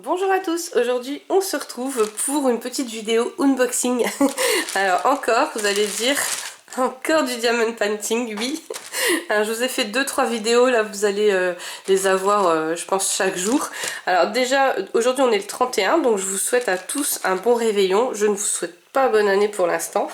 Bonjour à tous, aujourd'hui on se retrouve pour une petite vidéo unboxing. Alors encore, vous allez dire, encore du diamond painting, oui. Alors, je vous ai fait 2-3 vidéos, là vous allez les avoir je pense chaque jour. Alors déjà, aujourd'hui on est le 31, donc je vous souhaite à tous un bon réveillon. Je ne vous souhaite pas bonne année pour l'instant.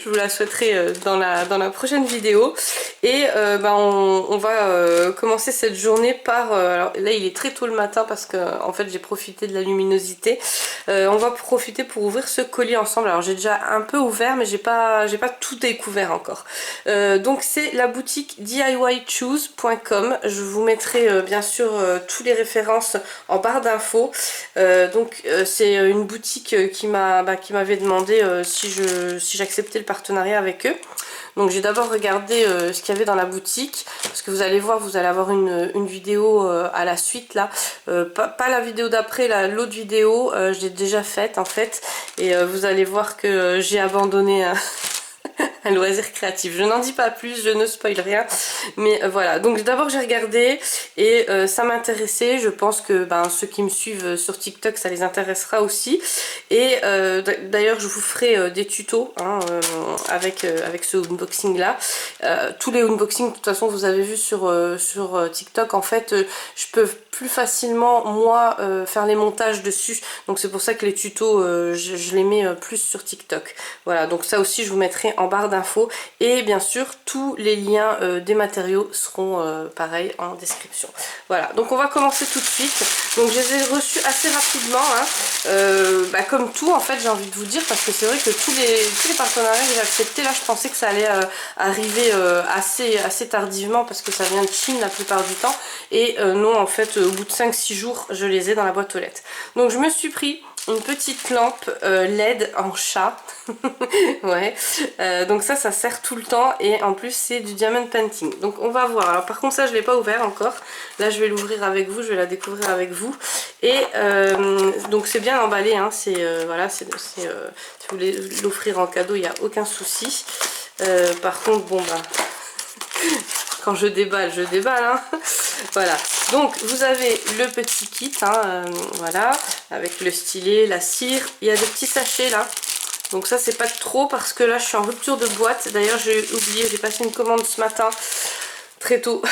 Je vous la souhaiterai dans la prochaine vidéo. Et on va commencer cette journée par... alors là il est très tôt le matin parce que en fait j'ai profité de la luminosité. On va profiter pour ouvrir ce colis ensemble. Alors j'ai déjà un peu ouvert mais j'ai pas tout découvert encore. Donc c'est la boutique DIYchoose.com. Je vous mettrai bien sûr toutes les références en barre d'infos. C'est une boutique qui m'avait demandé si j'acceptais le partenariat avec eux. Donc j'ai d'abord regardé ce qu'il y avait dans la boutique, parce que vous allez voir, vous allez avoir une vidéo à la suite là, pas la vidéo d'après, l'autre vidéo, je l'ai déjà faite en fait, et vous allez voir que j'ai abandonné un loisir créatif. Je n'en dis pas plus, je ne spoil rien, mais voilà. Donc d'abord j'ai regardé et ça m'intéressait. Je pense que ceux qui me suivent sur TikTok, ça les intéressera aussi. Et d'ailleurs je vous ferai des tutos avec ce unboxing là. Tous les unboxings de toute façon vous avez vu sur TikTok, en fait je peux plus facilement moi faire les montages dessus, donc c'est pour ça que les tutos je les mets plus sur TikTok. Voilà, donc ça aussi je vous mettrai en barre d'infos, et bien sûr tous les liens des matériaux seront pareil en description. Voilà, donc on va commencer tout de suite. Donc je les ai reçus assez rapidement, comme tout en fait, j'ai envie de vous dire, parce que c'est vrai que tous les partenariats que j'ai acceptés là, je pensais que ça allait arriver assez tardivement parce que ça vient de Chine la plupart du temps, et non, en fait au bout de 5-6 jours je les ai dans la boîte aux lettres. Donc je me suis pris une petite lampe LED en chat. Ouais, donc ça sert tout le temps, et en plus c'est du diamond painting. Donc on va voir. Alors par contre ça je l'ai pas ouvert encore. Là je vais l'ouvrir avec vous, je vais la découvrir avec vous. Et donc c'est bien emballé, hein. Voilà, si vous voulez l'offrir en cadeau, il n'y a aucun souci. Par contre bon quand je déballe, hein. Voilà, donc vous avez le petit kit, voilà, avec le stylet, la cire. Il y a des petits sachets là. Donc ça c'est pas trop, parce que là je suis en rupture de boîte. D'ailleurs j'ai oublié, j'ai passé une commande ce matin très tôt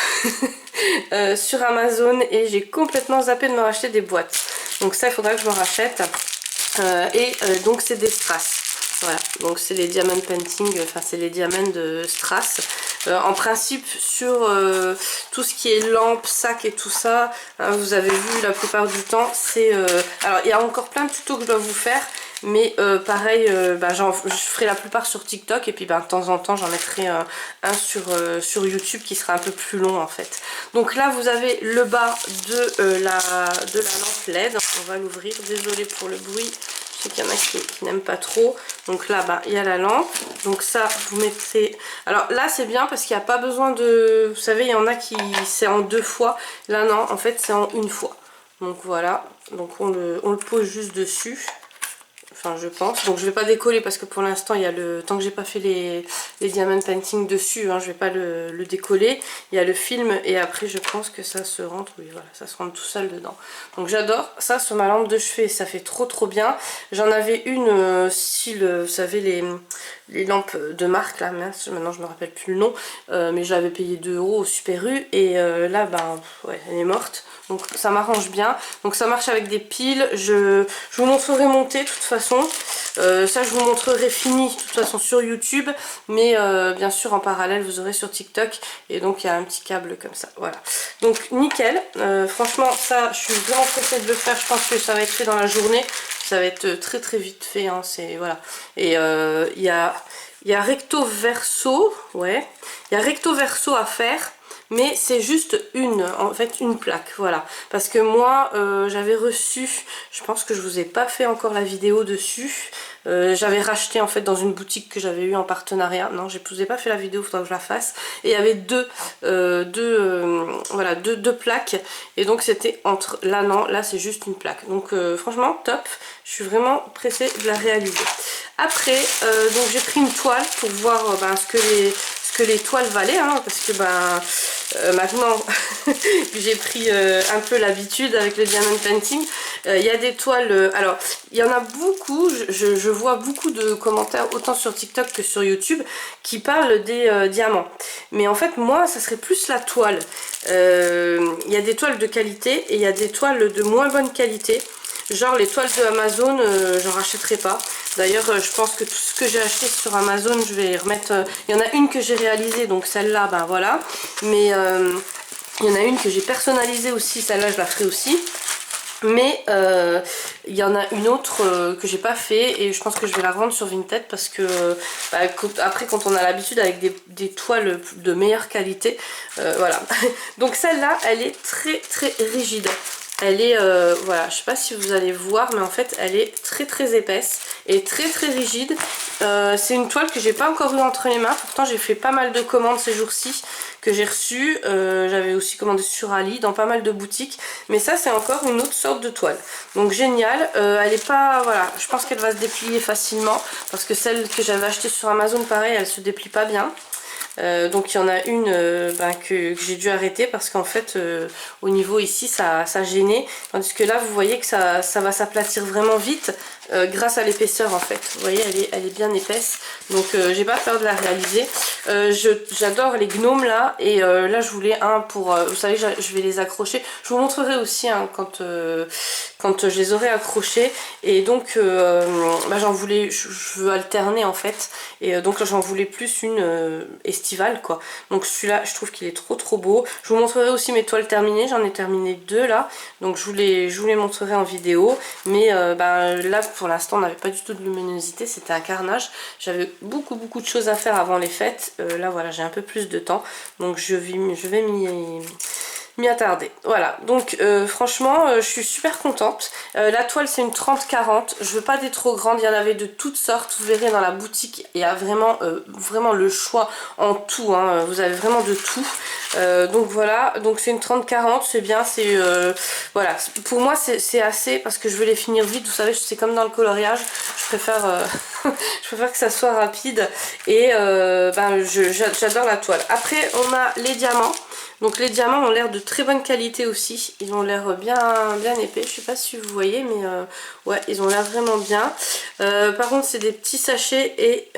sur Amazon, et j'ai complètement zappé de me racheter des boîtes. Donc ça il faudra que je me rachète. Donc c'est des strass. Voilà, donc c'est les diamond painting, enfin c'est les diamants de strass. En principe sur tout ce qui est lampe, sac et tout ça, vous avez vu la plupart du temps, c'est... alors il y a encore plein de tutos que je dois vous faire, mais pareil, je ferai la plupart sur TikTok, et puis de temps en temps j'en mettrai un sur YouTube qui sera un peu plus long en fait. Donc là vous avez le bas de la lampe LED. On va l'ouvrir, désolée pour le bruit. Je sais qu'il y en a qui n'aiment pas trop. Donc là, il y a la lampe. Donc ça, vous mettez... Alors là, c'est bien parce qu'il n'y a pas besoin de... Vous savez, il y en a qui... c'est en 2 fois. Là, non, en fait, c'est en 1 fois. Donc voilà. Donc on le pose juste dessus. Enfin, je pense. Donc je vais pas décoller parce que pour l'instant, il y a tant que j'ai pas fait les diamond painting dessus, je vais pas le décoller. Il y a le film, et après je pense que ça se rentre. Oui, voilà, ça se rentre tout seul dedans. Donc j'adore ça sur ma lampe de chevet, ça fait trop bien. J'en avais une style, vous savez, les lampes de marque là, mince, maintenant je me rappelle plus le nom, mais je l'avais payé 2 € au Super U, et là, ouais, elle est morte. Donc ça m'arrange bien. Donc ça marche avec des piles. Je vous montrerai monter de toute façon. Ça je vous montrerai fini de toute façon sur YouTube. Mais bien sûr en parallèle vous aurez sur TikTok. Et donc il y a un petit câble comme ça. Voilà. Donc nickel. Franchement ça je suis vraiment pressée de le faire. Je pense que ça va être fait dans la journée. Ça va être très vite fait. Voilà. Et il y a recto verso. Ouais. Il y a recto verso à faire. Mais c'est juste une plaque, voilà. Parce que moi, j'avais reçu, je pense que je vous ai pas fait encore la vidéo dessus. J'avais racheté en fait dans une boutique que j'avais eu en partenariat. Non, je vous ai pas fait la vidéo, il faudra que je la fasse. Et il y avait deux plaques. Et donc c'était entre... Là non, là c'est juste une plaque. Donc franchement, top. Je suis vraiment pressée de la réaliser. Après, donc j'ai pris une toile pour voir ce ce que les toiles valaient, hein, parce que maintenant que j'ai pris un peu l'habitude avec le diamond painting, il y a des toiles, alors il y en a beaucoup, je vois beaucoup de commentaires autant sur TikTok que sur YouTube qui parlent des diamants, mais en fait moi ça serait plus la toile. Il y a des toiles de qualité et il y a des toiles de moins bonne qualité. Genre les toiles de Amazon, j'en rachèterai pas. D'ailleurs, je pense que tout ce que j'ai acheté sur Amazon, je vais remettre... Il y en a une que j'ai réalisée, donc celle-là, ben voilà. Mais il y en a une que j'ai personnalisée aussi, celle-là je la ferai aussi. Mais il y en a une autre que j'ai pas fait et je pense que je vais la revendre sur Vinted parce que après quand on a l'habitude avec des toiles de meilleure qualité, voilà. Donc celle-là, elle est très très rigide. Elle est, voilà, je sais pas si vous allez voir, mais en fait elle est très très épaisse et très très rigide. C'est une toile que j'ai pas encore eu entre les mains, pourtant j'ai fait pas mal de commandes ces jours-ci que j'ai reçues. J'avais aussi commandé sur Ali, dans pas mal de boutiques, mais ça c'est encore une autre sorte de toile. Donc génial, elle est pas, voilà, je pense qu'elle va se déplier facilement, parce que celle que j'avais achetée sur Amazon, pareil, elle se déplie pas bien. Donc il y en a une que j'ai dû arrêter parce qu'en fait au niveau ici ça gênait, tandis que là vous voyez que ça va s'aplatir vraiment vite grâce à l'épaisseur en fait. Vous voyez elle est bien épaisse, donc j'ai pas peur de la réaliser. J'adore les gnomes là, et là je voulais un pour, vous savez je vais les accrocher, je vous montrerai aussi hein, quand je les aurai accrochés, et donc j'en voulais, je veux alterner en fait, et donc j'en voulais plus une estivale quoi. Donc celui-là je trouve qu'il est trop beau. Je vous montrerai aussi mes toiles terminées, j'en ai terminé 2 là, donc je vous les montrerai en vidéo, mais là pour l'instant on n'avait pas du tout de luminosité, c'était un carnage. J'avais beaucoup de choses à faire avant les fêtes, là voilà j'ai un peu plus de temps, donc je vais m'y attarder. Voilà, donc franchement je suis super contente. La toile c'est une 30-40, je veux pas des trop grandes, il y en avait de toutes sortes, vous verrez dans la boutique, il y a vraiment le choix en tout, hein. Vous avez vraiment de tout. Donc voilà, donc c'est une 30-40, c'est bien, c'est voilà, pour moi c'est assez, parce que je veux les finir vite, vous savez c'est comme dans le coloriage, je préfère je préfère que ça soit rapide, et j'adore la toile. Après on a les diamants. Donc les diamants ont l'air de très bonne qualité aussi, ils ont l'air bien épais, je sais pas si vous voyez, mais ouais ils ont l'air vraiment bien. Par contre c'est des petits sachets, et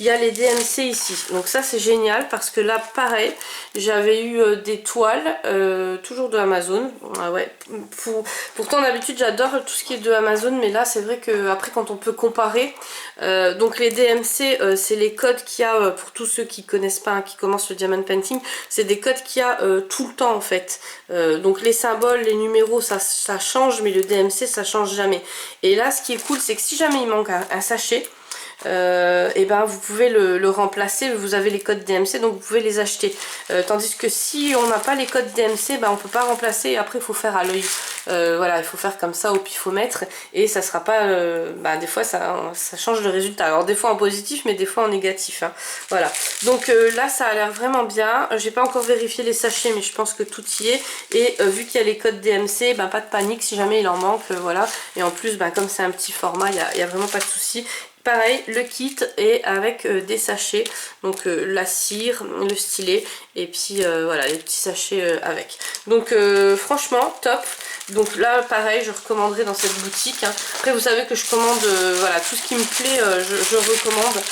il y a les DMC ici, donc ça c'est génial parce que là pareil j'avais eu des toiles toujours de Amazon. Ah ouais, pourtant d'habitude j'adore tout ce qui est de Amazon, mais là c'est vrai que après quand on peut comparer, donc les DMC c'est les codes qu'il y a pour tous ceux qui connaissent pas, hein, qui commencent le diamond painting, c'est des codes qu'il y a tout le temps en fait. Donc les symboles, les numéros ça change, mais le DMC ça change jamais. Et là ce qui est cool c'est que si jamais il manque un sachet, et vous pouvez le remplacer, vous avez les codes DMC donc vous pouvez les acheter, tandis que si on n'a pas les codes DMC, on peut pas remplacer, et après il faut faire à l'œil, voilà, il faut faire comme ça au pifomètre, et ça sera pas des fois ça change le résultat, alors des fois en positif mais des fois en négatif, hein. Voilà, donc là ça a l'air vraiment bien. J'ai pas encore vérifié les sachets, mais je pense que tout y est, et vu qu'il y a les codes DMC, pas de panique si jamais il en manque, voilà, et en plus comme c'est un petit format, il y a vraiment pas de souci. Pareil, le kit est avec des sachets, donc la cire, le stylet, et puis voilà les petits sachets avec. Donc franchement top. Donc là pareil je recommanderais dans cette boutique, hein. Après vous savez que je commande voilà tout ce qui me plaît, je recommande.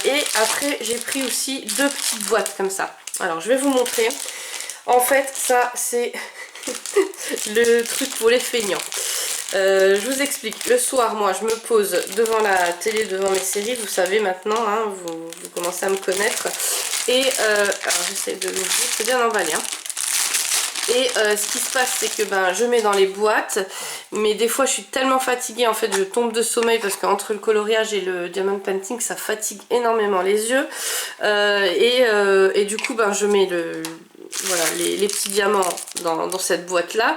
Et après j'ai pris aussi 2 petites boîtes comme ça. Alors je vais vous montrer. En fait ça c'est le truc pour les feignants. Je vous explique, le soir moi je me pose devant la télé, devant mes séries, vous savez maintenant, hein, vous commencez à me connaître, et alors j'essaie de l'ouvrir, c'est bien emballé, hein. Et ce qui se passe c'est que je mets dans les boîtes, mais des fois je suis tellement fatiguée en fait, je tombe de sommeil parce qu'entre le coloriage et le diamond painting ça fatigue énormément les yeux, et du coup je mets voilà, les petits diamants dans cette boîte là.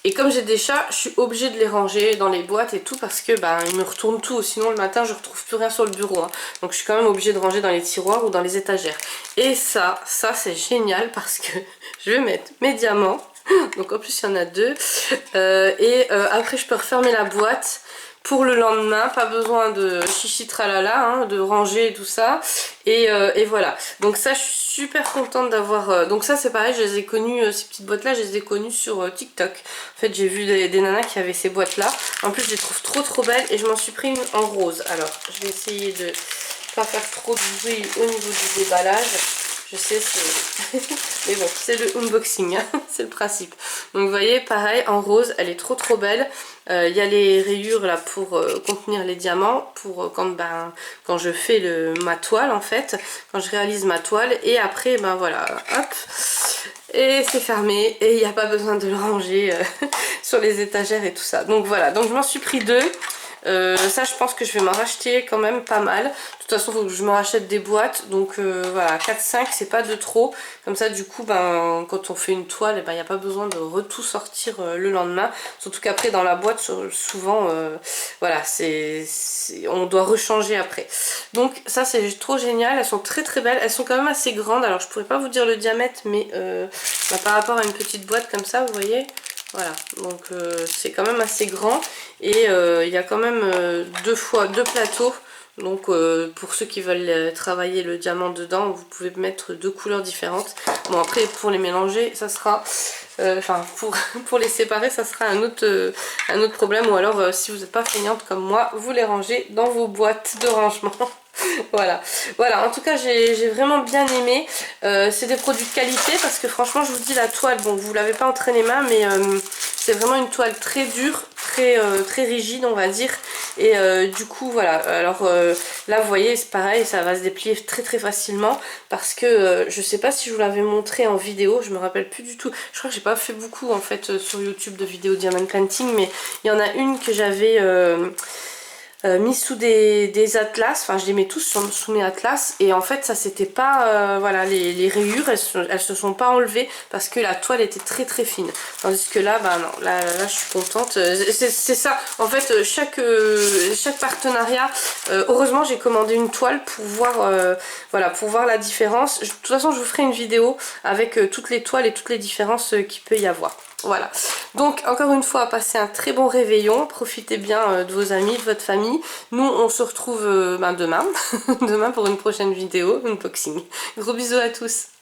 Et comme j'ai des chats, je suis obligée de les ranger dans les boîtes et tout, parce que ils me retournent tout, sinon le matin je retrouve plus rien sur le bureau, hein. Donc je suis quand même obligée de ranger dans les tiroirs ou dans les étagères. Et ça c'est génial parce que je vais mettre mes diamants, donc en plus il y en a 2, et après je peux refermer la boîte pour le lendemain, pas besoin de chichi tralala, hein, de ranger et tout ça. Et voilà, donc ça je suis super contente d'avoir... donc ça c'est pareil, je les ai connues, ces petites boîtes là, je les ai connues sur TikTok. En fait j'ai vu des nanas qui avaient ces boîtes là. En plus je les trouve trop belles et je m'en suis pris une en rose. Alors je vais essayer de pas faire trop de bruit au niveau du déballage. Je sais, c'est... mais bon, c'est le unboxing, hein, c'est le principe. Donc vous voyez, pareil, en rose, elle est trop belle. Il y a les rayures là pour contenir les diamants, pour quand je fais ma toile en fait, quand je réalise ma toile. Et après, ben voilà, hop, et c'est fermé. Et il n'y a pas besoin de le ranger sur les étagères et tout ça. Donc voilà, donc je m'en suis pris deux. Ça je pense que je vais m'en racheter quand même pas mal. De toute façon il faut que je me rachète des boîtes. Donc voilà, 4-5 c'est pas de trop. Comme ça du coup ben, quand on fait une toile, il n'y a pas besoin de tout sortir le lendemain. Surtout qu'après dans la boîte souvent voilà, on doit rechanger après. Donc ça c'est trop génial. Elles sont très belles. Elles sont quand même assez grandes. Alors je pourrais pas vous dire le diamètre, mais par rapport à une petite boîte comme ça, vous voyez. Voilà, donc c'est quand même assez grand et il y a quand même deux plateaux. Donc pour ceux qui veulent travailler le diamant dedans, vous pouvez mettre deux couleurs différentes. Bon après pour les mélanger, ça sera... Enfin pour les séparer, ça sera un autre problème. Ou alors si vous n'êtes pas feignante comme moi, vous les rangez dans vos boîtes de rangement. Voilà, en tout cas j'ai vraiment bien aimé. C'est des produits de qualité parce que franchement je vous dis la toile, bon vous l'avez pas entre les mains, mais c'est vraiment une toile très dure, très rigide on va dire. Et du coup voilà, alors là vous voyez c'est pareil, ça va se déplier très facilement parce que je sais pas si je vous l'avais montré en vidéo, je me rappelle plus du tout. Je crois que j'ai pas fait beaucoup en fait sur YouTube de vidéos diamond painting, mais il y en a une que j'avais... mis sous des atlas, enfin je les mets tous sous mes atlas et en fait ça c'était pas, voilà, les rayures elles se sont pas enlevées parce que la toile était très fine, tandis que là bah non, là je suis contente. C'est ça en fait, chaque partenariat, heureusement j'ai commandé une toile pour voir, voilà, pour voir la différence. De toute façon je vous ferai une vidéo avec toutes les toiles et toutes les différences qu'il peut y avoir. Voilà, donc encore une fois, passez un très bon réveillon, profitez bien de vos amis, de votre famille. Nous on se retrouve demain, demain pour une prochaine vidéo, unboxing. Gros bisous à tous.